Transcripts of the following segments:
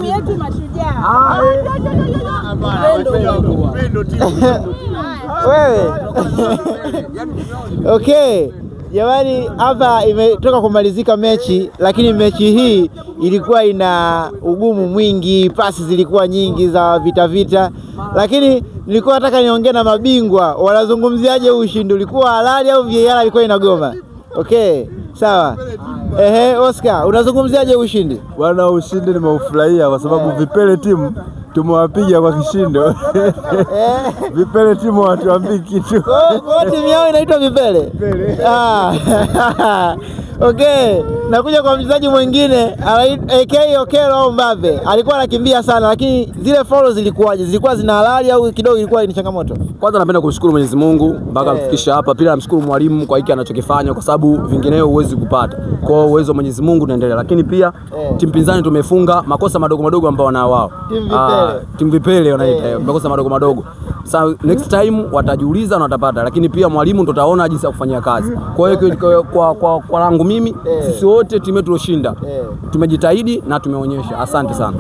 Yetu mashujaa. Wewe. Okay. Jamani, hapa imetoka kumalizika mechi, lakini mechi hii ilikuwa ina ugumu mwingi, pasi zilikuwa nyingi za vita, lakini nilikuwa nataka niongee na mabingwa, wanazungumziaje ushindi? Ulikuwa halali au VAR ilikuwa inagoma? Okay, sawa. Oscar, unazungumziaje ushindi? Bwana, ushindi nimeufurahia kwa sababu vipele timu tumewapiga kwa kishindo. Vipele timu watuambii kitu. Kwa timu yao inaitwa vipele. Okay, nakuja kwa mchezaji mwingine AK Okelo au Mbabe. Alikuwa anakimbia sana, lakini zile follow zilikuwaje? Zilikuwa zina halali au kidogo ilikuwa ni changamoto? Kwanza napenda kumshukuru Mwenyezi Mungu mpaka kufikisha hapa. Pia namshukuru mwalimu kwa hiki anachokifanya, kwa sababu vingineo huwezi kupata. Kwa hiyo uwezo wa Mwenyezi Mungu unaendelea, lakini pia timu pinzani tumefunga makosa madogo ambao wanao wao. Timu vipele wanaita makosa madogo. Sasa next time watajiuliza na watapata, lakini pia mwalimu ndo taona jinsi ya kufanyia kazi. Kwa hiyo kwa langu mimi, sisi wote timu yetu tuloshinda tumejitahidi na tumeonyesha. Asante sana.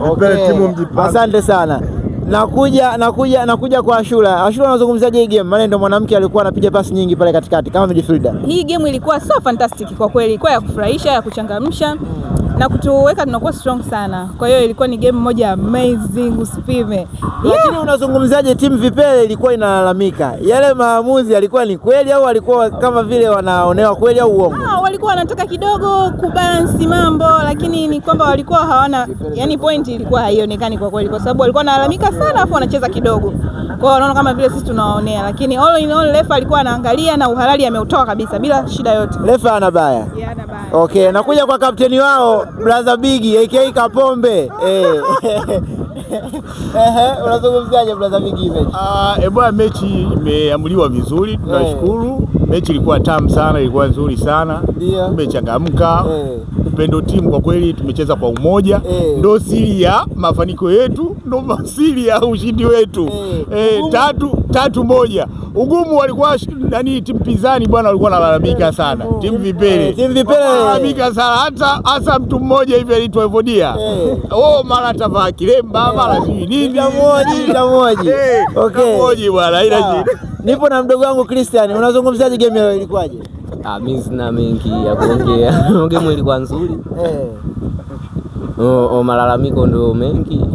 Asante sana. Nakuja kwa Ashura. Ashura, unazungumziaje hii game? Maana ndio mwanamke alikuwa anapiga pasi nyingi pale katikati kama midfielder. Hii game ilikuwa so fantastic kwa kweli, ilikuwa ya kufurahisha, ya kuchangamsha na kutuweka tunakuwa strong sana. Kwa hiyo ilikuwa ni game moja amazing, usipime. Lakini unazungumziaje timu vipele ilikuwa inalalamika? Yale maamuzi yalikuwa ni kweli au walikuwa kama vile wanaonewa kweli au uongo? Walikuwa wanataka kidogo kubalance mambo, lakini ni kwamba walikuwa hawana, yani point ilikuwa haionekani kwa kweli, kwa sababu walikuwa wanalalamika sana afu wanacheza kidogo. Kwa hiyo wanaona kama vile sisi tunawaonea, lakini all in all refa alikuwa anaangalia na uhalali ameutoa kabisa bila shida yote. Refa ana baya. Okay, nakuja kwa kapteni wao Brother Bigi AK Kapombe. Unazungumziaje Brother Bigi mechi? Bwana, mechi imeamuliwa vizuri, tunashukuru. Mechi ilikuwa tamu sana, ilikuwa nzuri sana. Tumechangamka. Upendo timu kwa kweli, tumecheza kwa umoja. Ndio siri ya mafanikio yetu, ndio siri ya ushindi wetu. 3-1. Ugumu walikuwa nani timu pinzani bwana, walikuwa wanalalamika sana. Timu vipele wanalalamika sana, hata mtu mmoja hivi anaitwa Evodia. Mara tavaa kilemba, mara nini. Mmoja. Okay. Bwana, ila shida. Nipo na mdogo wangu Christian. Unazungumziaje game leo, ilikuwaje? Mimi sina mengi ya kuongea. Game ilikuwa nzuri. Malalamiko ndio mengi.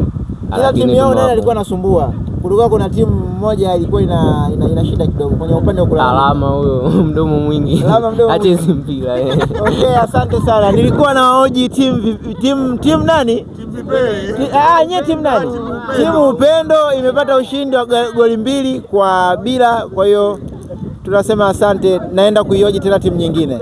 Ila timu yao naye alikuwa anasumbua. Kulikuwa kuna timu moja ilikuwa ina shida kidogo kwenye upande wa kula. Alama huyo mdomo mwingi. Acha mpira. Okay, asante sana. Nilikuwa na hoji timu nani? Timu vipele. Timu nani? Timu Upendo imepata ushindi wa goli 2-0. Kwa hiyo tunasema asante. Naenda kuihoji tena timu nyingine.